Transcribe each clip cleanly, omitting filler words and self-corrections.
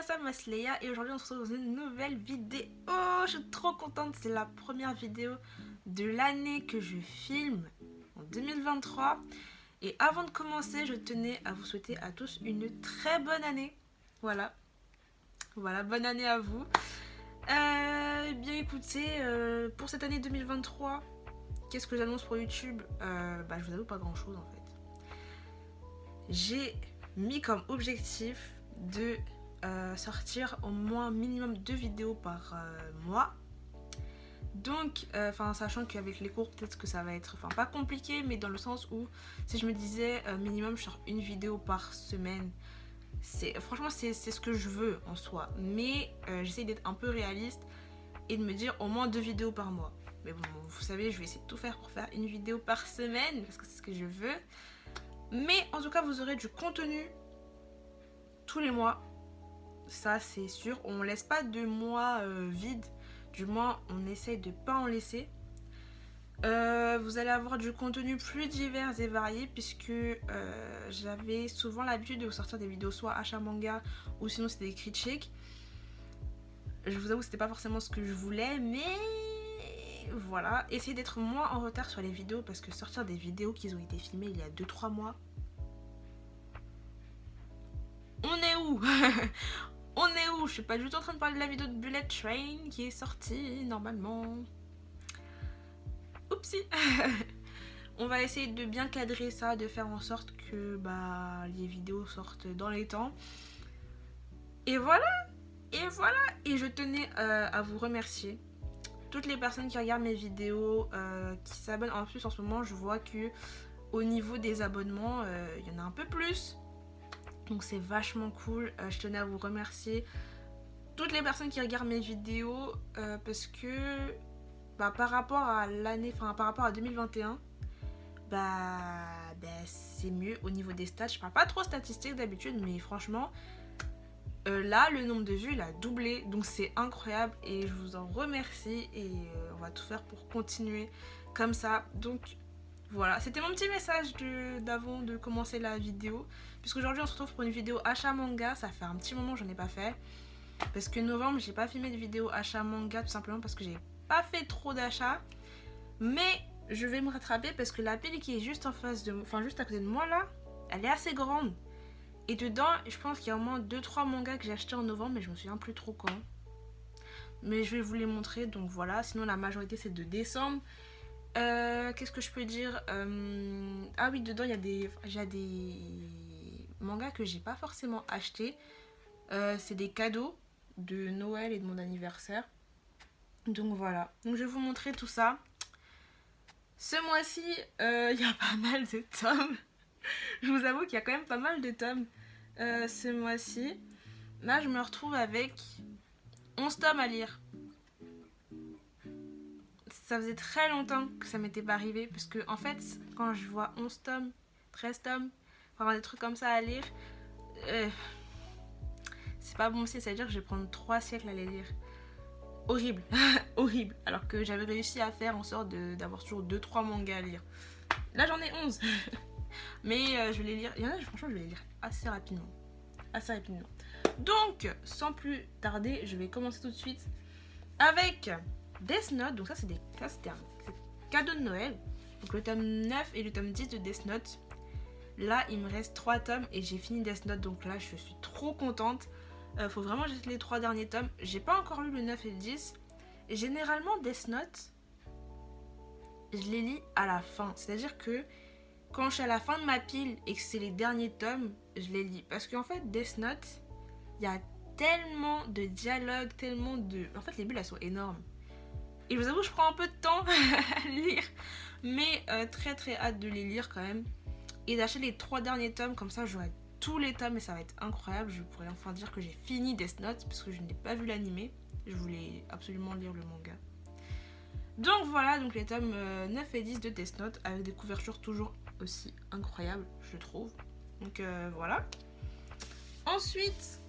ça, moi c'est Léa et aujourd'hui on se retrouve dans une nouvelle vidéo. Oh, je suis trop contente, c'est la première vidéo de l'année que je filme en 2023. Et avant de commencer, je tenais à vous souhaiter à tous une très bonne année. Voilà, bonne année à vous. Bien écoutez, pour cette année 2023, qu'est-ce que j'annonce pour YouTube? Je vous avoue pas grand chose en fait. J'ai mis comme objectif de sortir au moins minimum 2 vidéos par mois. Donc, sachant qu'avec les cours, peut-être que ça va être, pas compliqué, mais dans le sens où si je me disais minimum je sors une vidéo par semaine, franchement c'est ce que je veux en soi. Mais j'essaie d'être un peu réaliste et de me dire au moins 2 vidéos par mois. Mais bon, vous savez, je vais essayer de tout faire pour faire une vidéo par semaine parce que c'est ce que je veux. Mais en tout cas, vous aurez du contenu tous les mois. Ça, c'est sûr. On ne laisse pas de mois vides. Du moins, on essaye de ne pas en laisser. Vous allez avoir du contenu plus divers et varié puisque j'avais souvent l'habitude de vous sortir des vidéos soit achat manga ou sinon c'était des critiques. Je vous avoue, c'était pas forcément ce que je voulais, mais voilà. Essayez d'être moins en retard sur les vidéos parce que sortir des vidéos qui ont été filmées il y a 2-3 mois. On est où? On est où? Je suis pas du tout en train de parler de la vidéo de Bullet Train qui est sortie normalement. Oupsie. On va essayer de bien cadrer ça, de faire en sorte que les vidéos sortent dans les temps. Et voilà. Et je tenais à vous remercier. Toutes les personnes qui regardent mes vidéos, qui s'abonnent. En plus, en ce moment, je vois que au niveau des abonnements, il y en a un peu plus. Donc c'est vachement cool. Je tenais à vous remercier. Toutes les personnes qui regardent mes vidéos, parce que par rapport à l'année, par rapport à 2021, c'est mieux au niveau des stats. Je parle pas trop statistiques d'habitude, mais franchement, là, le nombre de vues, il a doublé. Donc c'est incroyable et je vous en remercie. Et on va tout faire pour continuer comme ça. Donc voilà, c'était mon petit message d'avant de commencer la vidéo. Puisqu'aujourd'hui on se retrouve pour une vidéo achat manga. Ça fait un petit moment que j'en ai pas fait. Parce que novembre, j'ai pas filmé de vidéo achat manga tout simplement parce que j'ai pas fait trop d'achats. Mais je vais me rattraper parce que la pile qui est juste en face de moi, juste à côté de moi là, elle est assez grande. Et dedans, je pense qu'il y a au moins 2-3 mangas que j'ai acheté en novembre, mais je me souviens plus trop quand. Mais je vais vous les montrer, donc voilà. Sinon, la majorité c'est de décembre. Qu'est-ce que je peux dire? Ah oui, dedans il y a des mangas que j'ai pas forcément acheté. C'est des cadeaux de Noël et de mon anniversaire. Donc voilà. Donc je vais vous montrer tout ça. Ce mois-ci, il y a pas mal de tomes. Je vous avoue qu'il y a quand même pas mal de tomes ce mois-ci. Là, je me retrouve avec 11 tomes à lire. Ça faisait très longtemps que ça m'était pas arrivé. Parce que, en fait, quand je vois 11 tomes, 13 tomes, des trucs comme ça à lire, c'est pas bon signe. Ça veut dire que je vais prendre 3 siècles à les lire. Horrible. Horrible. Alors que j'avais réussi à faire en sorte d'avoir toujours 2-3 mangas à lire. Là, j'en ai 11. Mais je vais les lire. Il y en a, franchement, je vais les lire assez rapidement. Donc, sans plus tarder, je vais commencer tout de suite avec Death Note. Donc ça, c'était un cadeau de Noël. Donc le tome 9 et le tome 10 de Death Note. Là, il me reste 3 tomes et j'ai fini Death Note. Donc là, je suis trop contente. Faut vraiment que j'ai les 3 derniers tomes. J'ai pas encore lu le 9 et le 10. Et généralement, Death Note, je les lis à la fin. C'est-à-dire que quand je suis à la fin de ma pile et que c'est les derniers tomes, je les lis. Parce qu'en fait, Death Note, il y a tellement de dialogues, tellement de... En fait, les bulles, elles sont énormes. Et je vous avoue, je prends un peu de temps à lire. Mais très très hâte de les lire quand même. Et d'acheter les 3 derniers tomes, comme ça j'aurai tous les tomes et ça va être incroyable. Je pourrais enfin dire que j'ai fini Death Note parce que je n'ai pas vu l'animé. Je voulais absolument lire le manga. Donc voilà, donc les tomes 9 et 10 de Death Note avec des couvertures toujours aussi incroyables, je trouve. Donc voilà. Ensuite,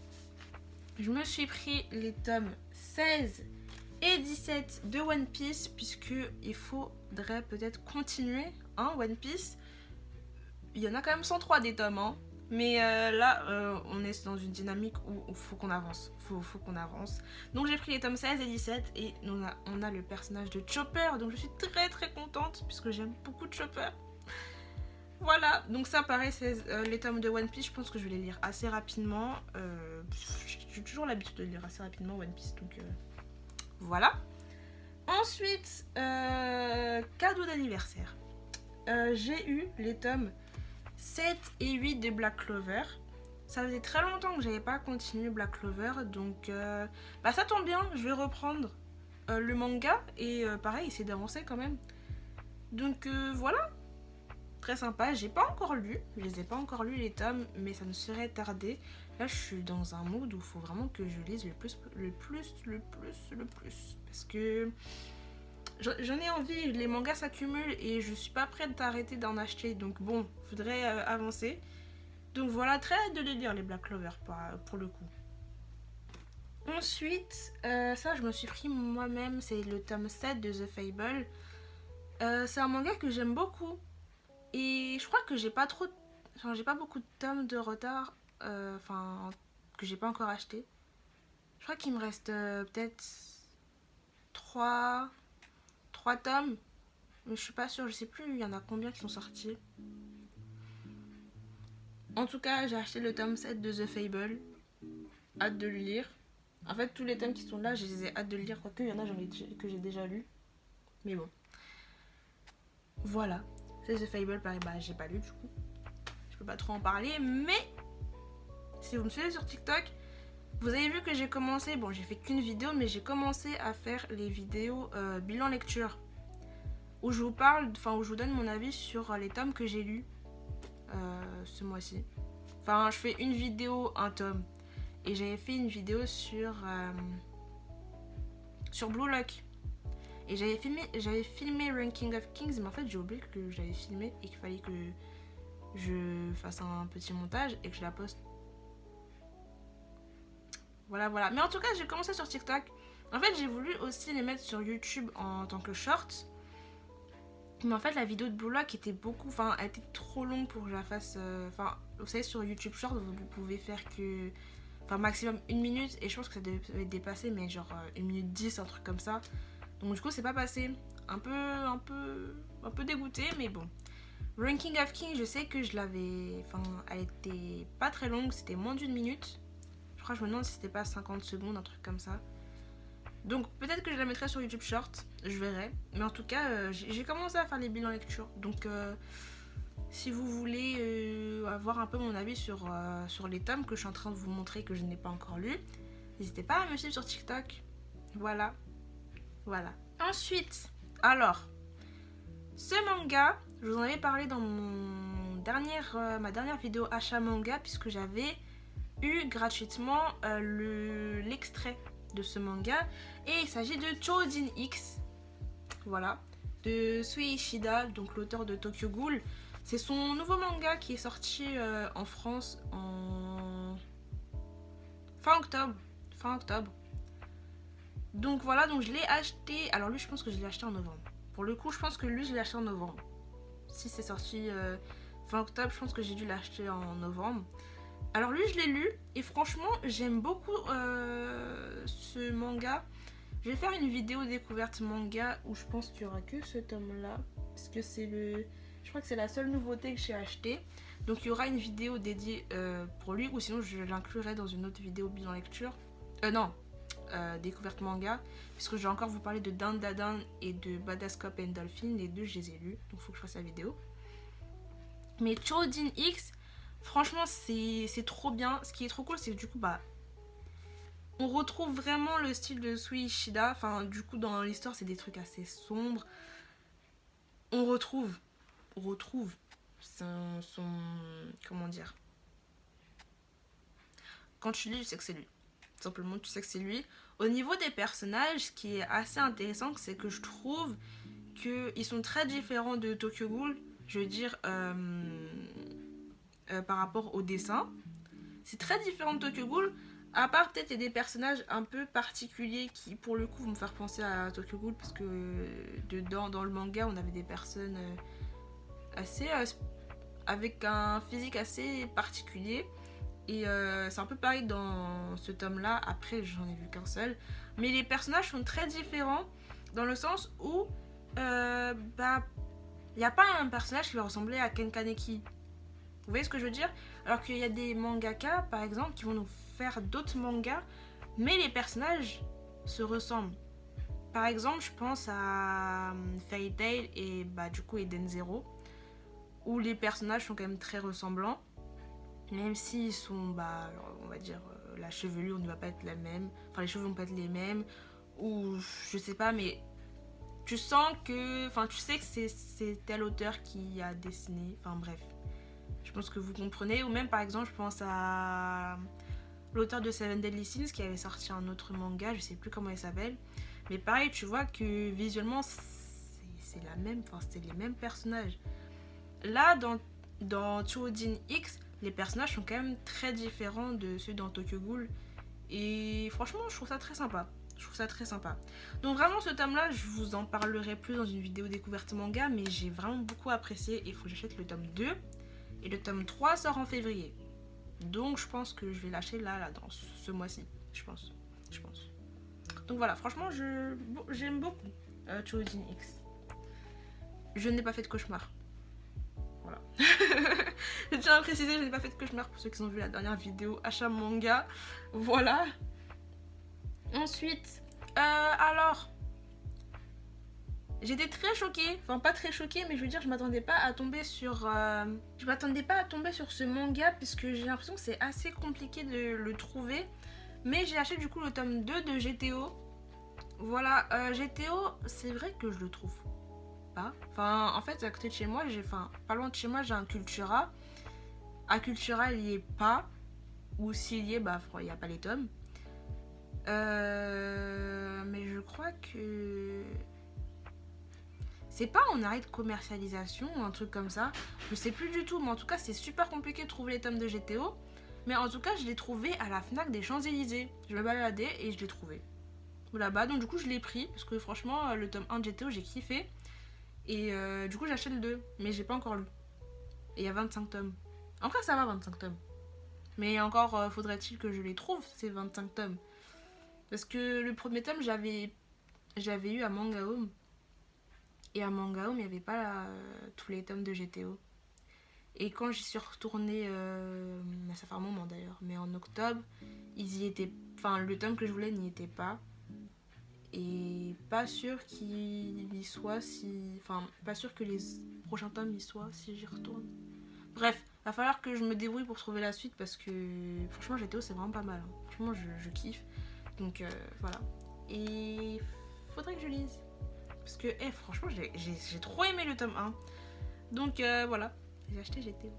je me suis pris les tomes 16 et 17 de One Piece puisque il faudrait peut-être continuer One Piece. Il y en a quand même 103 des tomes, hein. Mais là, on est dans une dynamique où il faut qu'on avance. Faut qu'on avance. Donc j'ai pris les tomes 16 et 17 et on a le personnage de Chopper. Donc je suis très très contente puisque j'aime beaucoup Chopper. Voilà, donc ça pareil, c'est les tomes de One Piece, je pense que je vais les lire assez rapidement. J'ai toujours l'habitude de lire assez rapidement One Piece, donc voilà. Ensuite, cadeau d'anniversaire. J'ai eu les tomes 7 et 8 de Black Clover. Ça faisait très longtemps que j'avais pas continué Black Clover, donc ça tombe bien, je vais reprendre le manga et pareil, essayer d'avancer quand même. Donc voilà. Très sympa, j'ai pas encore lu, je les ai pas encore lus les tomes, mais ça ne serait tardé. Là je suis dans un mood où il faut vraiment que je lise le plus. Parce que j'en ai envie, les mangas s'accumulent et je suis pas prête d'arrêter d'en acheter. Donc bon, faudrait avancer. Donc voilà, très hâte de les lire les Black Clover pour le coup. Ensuite, ça je me suis pris moi-même, c'est le tome 7 de The Fable. C'est un manga que j'aime beaucoup. Et je crois que j'ai pas beaucoup de tomes de retard, que j'ai pas encore acheté. Je crois qu'il me reste peut-être 3 tomes, mais je suis pas sûre, je sais plus il y en a combien qui sont sortis. En tout cas, j'ai acheté le tome 7 de The Fable, hâte de le lire. En fait, tous les tomes qui sont là, je les ai hâte de le lire, quoique il y en a que j'ai déjà lu. Mais bon. Voilà. C'est The Fable, pareil, j'ai pas lu du coup. Je peux pas trop en parler, mais si vous me suivez sur TikTok, vous avez vu que j'ai commencé, bon j'ai fait qu'une vidéo, mais j'ai commencé à faire les vidéos bilan lecture. Où je vous parle, où je vous donne mon avis sur les tomes que j'ai lus ce mois-ci. Enfin, je fais une vidéo, un tome. Et j'avais fait une vidéo sur Blue Lock. Et j'avais filmé Ranking of Kings, mais en fait j'ai oublié que j'avais filmé et qu'il fallait que je fasse un petit montage et que je la poste. Voilà. Mais en tout cas, j'ai commencé sur TikTok. En fait, j'ai voulu aussi les mettre sur YouTube en tant que short. Mais en fait, la vidéo de Blue Lock était elle était trop longue pour que je la fasse. Vous savez, sur YouTube Short, vous pouvez faire que. Maximum 1 minute. Et je pense que ça devait dépasser, mais genre 1 minute 10, un truc comme ça. Donc du coup c'est pas passé, un peu dégoûtée, mais bon. Ranking of King, je sais que je l'avais, elle était pas très longue, c'était moins d'1 minute. Je crois que je me demande si c'était pas 50 secondes, un truc comme ça. Donc peut-être que je la mettrai sur YouTube Short, je verrai. Mais en tout cas, j'ai commencé à faire les bilans lecture. Donc si vous voulez avoir un peu mon avis sur les tomes que je suis en train de vous montrer que je n'ai pas encore lu, n'hésitez pas à me suivre sur TikTok. Voilà. Ensuite, alors, ce manga, je vous en avais parlé dans ma dernière vidéo achat manga, puisque j'avais eu gratuitement l'extrait de ce manga. Et il s'agit de Choujin X, voilà, de Sui Ishida, donc l'auteur de Tokyo Ghoul. C'est son nouveau manga qui est sorti en France en fin octobre. Donc voilà, donc je l'ai acheté. Alors lui, je pense que je l'ai acheté en novembre. Pour le coup, je pense que lui, je l'ai acheté en novembre. Si c'est sorti fin octobre, je pense que j'ai dû l'acheter en novembre. Alors lui, je l'ai lu et franchement, j'aime beaucoup ce manga. Je vais faire une vidéo découverte manga où je pense qu'il n'y aura que ce tome-là. Parce que je crois que c'est la seule nouveauté que j'ai achetée. Donc il y aura une vidéo dédiée pour lui, ou sinon je l'inclurai dans une autre vidéo bilan lecture. Découverte manga, puisque je vais encore vous parler de Dan Dadan et de Badass Cop and Dolphin. Les deux, je les ai lus, donc il faut que je fasse la vidéo. Mais Choujin X, franchement, c'est trop bien. Ce qui est trop cool, c'est que du coup, on retrouve vraiment le style de Sui Ishida. Du coup, dans l'histoire, c'est des trucs assez sombres. On retrouve son comment dire, quand tu lis, tu sais que c'est lui. Simplement, tu sais que c'est lui. Au niveau des personnages, ce qui est assez intéressant, c'est que je trouve qu'ils sont très différents de Tokyo Ghoul. Je veux dire, par rapport au dessin. C'est très différent de Tokyo Ghoul. À part peut-être il y a des personnages un peu particuliers qui, pour le coup, vont me faire penser à Tokyo Ghoul. Parce que dans le manga, on avait des personnes assez avec un physique assez particulier. Et c'est un peu pareil dans ce tome-là. Après, j'en ai vu qu'un seul. Mais les personnages sont très différents dans le sens où il n'y a pas un personnage qui va ressembler à Ken Kaneki. Vous voyez ce que je veux dire? Alors qu'il y a des mangaka, par exemple, qui vont nous faire d'autres mangas, mais les personnages se ressemblent. Par exemple, je pense à Fairy Tail et du coup Eden Zero, où les personnages sont quand même très ressemblants, même s'ils sont, on va dire, la chevelure ne va pas être la même, enfin les cheveux vont pas être les mêmes, ou je sais pas, mais tu sens que, enfin tu sais que c'est tel auteur qui a dessiné, enfin bref. Je pense que vous comprenez. Ou même par exemple je pense à l'auteur de Seven Deadly Sins qui avait sorti un autre manga, je sais plus comment il s'appelle. Mais pareil, tu vois que visuellement c'est la même, enfin c'est les mêmes personnages. Là dans Choujin X, les personnages sont quand même très différents de ceux dans Tokyo Ghoul. Et franchement je trouve ça très sympa. Donc vraiment ce tome là je vous en parlerai plus dans une vidéo découverte manga, mais j'ai vraiment beaucoup apprécié et il faut que j'achète le tome 2. Et le tome 3 sort en février. Donc je pense que je vais lâcher là dans ce mois-ci. Je pense. Donc voilà, franchement, j'aime beaucoup Choujin X. Je n'ai pas fait de cauchemar. Voilà. Je tiens à préciser, je n'ai pas fait de cauchemar pour ceux qui ont vu la dernière vidéo achat manga. Voilà. Ensuite, alors... J'étais très choquée, enfin pas très choquée, mais je veux dire, je m'attendais pas à tomber sur ce manga, puisque j'ai l'impression que c'est assez compliqué de le trouver. Mais j'ai acheté du coup le tome 2 de GTO. Voilà, GTO, c'est vrai que je le trouve pas. Enfin, en fait, à côté de chez moi, pas loin de chez moi, j'ai un Cultura. À Cultura, il y est pas. Ou s'il y est, il n'y a pas les tomes. Mais je crois que... C'est pas en arrêt de commercialisation ou un truc comme ça. Je sais plus du tout, mais en tout cas, c'est super compliqué de trouver les tomes de GTO. Mais en tout cas, je l'ai trouvé à la Fnac des Champs-Élysées. Je me baladais et je l'ai trouvé là-bas. Donc du coup, je l'ai pris parce que franchement, le tome 1 de GTO, j'ai kiffé. Et du coup, j'achète le 2, mais j'ai pas encore lu. Et il y a 25 tomes. En vrai, ça va, 25 tomes. Mais encore, faudrait-il que je les trouve, ces 25 tomes. Parce que le premier tome, j'avais eu à Manga Home. Et à Manga Home, il n'y avait pas tous les tomes de GTO. Et quand j'y suis retournée, ça fait un moment d'ailleurs, mais en octobre, ils y étaient. Enfin, le tome que je voulais n'y était pas. Et pas sûr qu'il y soit si. Enfin, pas sûr que les prochains tomes y soient si j'y retourne. Bref, va falloir que je me débrouille pour trouver la suite parce que franchement, GTO c'est vraiment pas mal. Hein. Franchement, je kiffe. Donc voilà. Et faudrait que je lise. Parce que franchement, j'ai trop aimé le tome 1. Donc voilà, j'ai acheté GTO.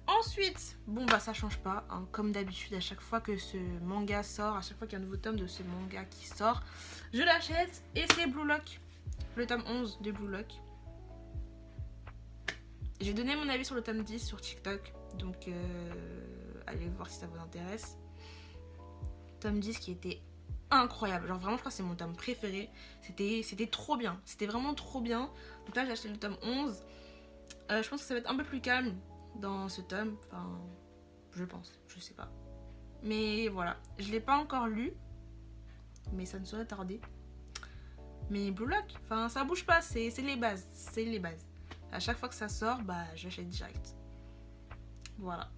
Ensuite, ça change pas. Hein. Comme d'habitude, à chaque fois que ce manga sort, à chaque fois qu'il y a un nouveau tome de ce manga qui sort, je l'achète. Et c'est Blue Lock. Le tome 11 de Blue Lock. J'ai donné mon avis sur le tome 10 sur TikTok. Donc allez voir si ça vous intéresse. Tome 10 qui était incroyable, genre vraiment je crois que c'est mon tome préféré, c'était trop bien, c'était vraiment trop bien. Donc là j'ai acheté le tome 11. Je pense que ça va être un peu plus calme dans ce tome, enfin je pense, je sais pas, mais voilà, je l'ai pas encore lu mais ça ne saurait tarder. Mais Blue Lock, enfin ça bouge pas, c'est les bases, à chaque fois que ça sort, j'achète direct. Voilà.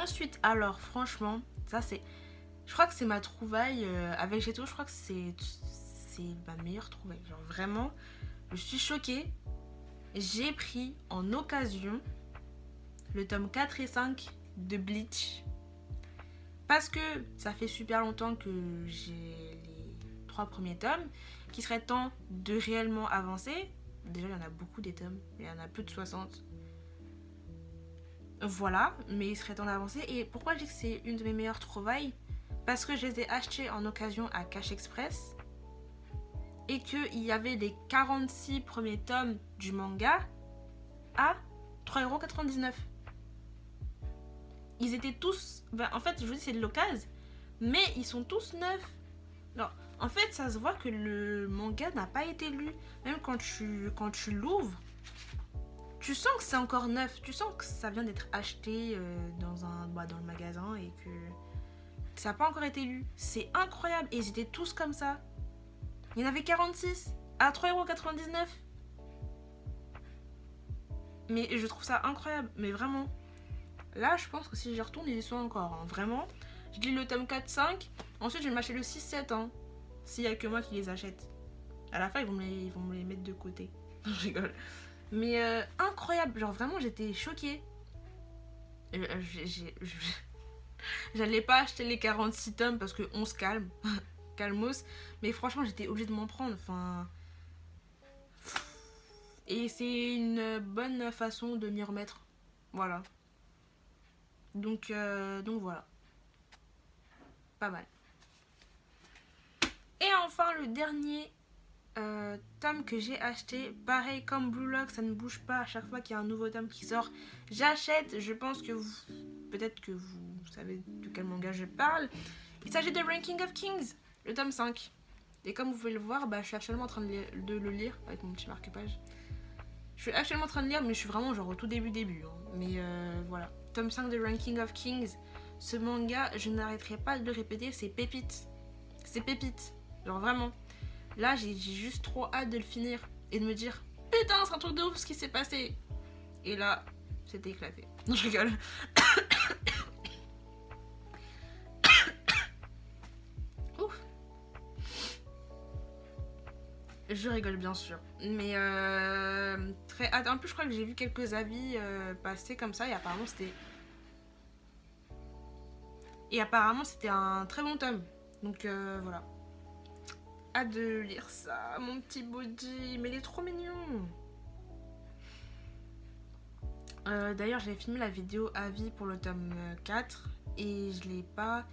Ensuite, alors franchement, ça c'est... Je crois que c'est ma trouvaille avec GTO, je crois que c'est ma meilleure trouvaille. Genre vraiment, je suis choquée. J'ai pris en occasion le tome 4 et 5 de Bleach. Parce que ça fait super longtemps que j'ai les 3 premiers tomes, qu'il serait temps de réellement avancer. Déjà, il y en a beaucoup des tomes, il y en a plus de 60. Voilà, mais il serait temps d'avancer. Et pourquoi je dis que c'est une de mes meilleures trouvailles? Parce que je les ai achetés en occasion à Cash Express. Et qu'il y avait les 46 premiers tomes du manga à 3,99€. Ils étaient tous... en fait, je vous dis c'est de l'occasion. Mais ils sont tous neufs. Alors, En fait, ça se voit que le manga n'a pas été lu. Même quand tu l'ouvres, tu sens que c'est encore neuf. Tu sens que ça vient d'être acheté dans le magasin et que ça n'a pas encore été lu. C'est incroyable. Et ils étaient tous comme ça. Il y en avait 46 à 3,99€. Mais je trouve ça incroyable. Mais vraiment. Là, je pense que si j'y retourne, ils y sont encore. Hein. Vraiment. Je lis le tome 4-5. Ensuite, je vais m'acheter le 6-7. Hein, s'il n'y a que moi qui les achète. À la fin, ils vont me les mettre de côté. Je rigole. Mais incroyable. Genre, vraiment, j'étais choquée. J'allais pas acheter les 46 tomes parce qu'on se calme. Calmos. Mais franchement, j'étais obligée de m'en prendre. Enfin. Et c'est une bonne façon de m'y remettre. Voilà. Donc voilà. Pas mal. Et enfin, le dernier tome que j'ai acheté. Pareil, comme Blue Lock, ça ne bouge pas à chaque fois qu'il y a un nouveau tome qui sort. J'achète. Je pense que vous. Peut-être que vous savez de quel manga je parle. Il s'agit de Ranking of Kings, le tome 5. Et comme vous pouvez le voir, je suis actuellement en train de le lire avec mon petit marque-page. Je suis actuellement en train de lire, mais je suis vraiment genre au tout début. Hein. Mais voilà. Tome 5 de Ranking of Kings. Ce manga, je n'arrêterai pas de le répéter, c'est pépite. C'est pépite. Genre vraiment. Là, j'ai juste trop hâte de le finir. Et de me dire, putain, c'est un truc de ouf ce qui s'est passé. Et là, c'était éclaté. Non, je rigole. Ouf. Je rigole bien sûr. Mais très hâte. En plus, je crois que j'ai vu quelques avis passer comme ça. Et apparemment, c'était un très bon tome. Donc voilà. Hâte de lire ça, mon petit body. Mais il est trop mignon. D'ailleurs, j'avais filmé la vidéo avis pour le tome 4. Et je l'ai pas...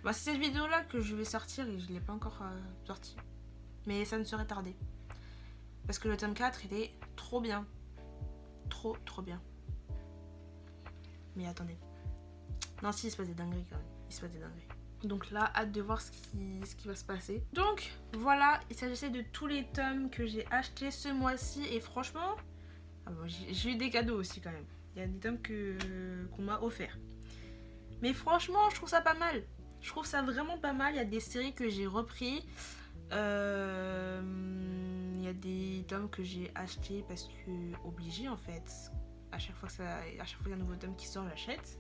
c'est cette vidéo-là que je vais sortir et je l'ai pas encore sortie. Mais ça ne serait tardé. Parce que le tome 4, il est trop bien. Trop bien. Mais attendez. Non, si, il se passe des dingueries quand même. Il se passe des dingueries. Donc là, hâte de voir ce qui va se passer. Donc, voilà. Il s'agissait de tous les tomes que j'ai achetés ce mois-ci. Et franchement, j'ai eu des cadeaux aussi quand même. Il y a des tomes qu'on m'a offert. Mais franchement, je trouve ça pas mal. Je trouve ça vraiment pas mal. Il y a des séries que j'ai repris. Il y a des tomes que j'ai achetés parce que obligé en fait. À chaque fois qu'il y a un nouveau tome qui sort, j'achète.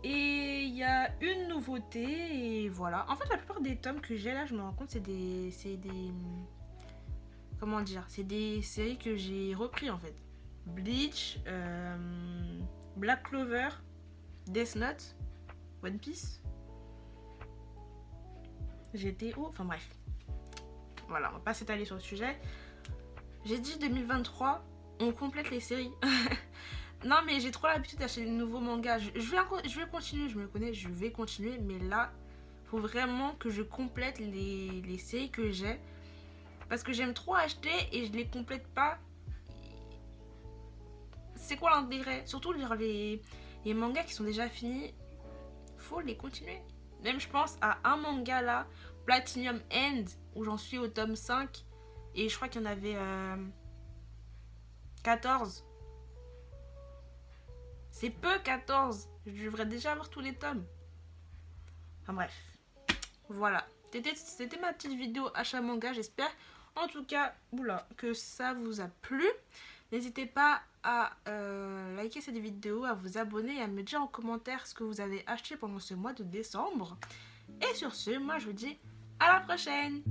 Et il y a une nouveauté et voilà. En fait, la plupart des tomes que j'ai là, je me rends compte, c'est des comment dire, c'est des séries que j'ai repris en fait. Bleach, Black Clover, Death Note, One Piece. GTO, enfin bref. Voilà, on va pas s'étaler sur le sujet. J'ai dit 2023, on complète les séries. Non mais j'ai trop l'habitude d'acheter des nouveaux mangas. Je vais continuer, je me connais, je vais continuer. Mais là, faut vraiment que je complète les séries que j'ai. Parce que j'aime trop acheter et je les complète pas. C'est quoi l'intérêt? Surtout les mangas qui sont déjà finis, faut les continuer. Même je pense à un manga là, Platinum End, où j'en suis au tome 5. Et je crois qu'il y en avait 14. C'est peu 14. Je devrais déjà avoir tous les tomes. Enfin bref. Voilà. C'était ma petite vidéo achat manga, j'espère. En tout cas, que ça vous a plu. N'hésitez pas à liker cette vidéo, à vous abonner et à me dire en commentaire ce que vous avez acheté pendant ce mois de décembre. Et sur ce, moi je vous dis à la prochaine!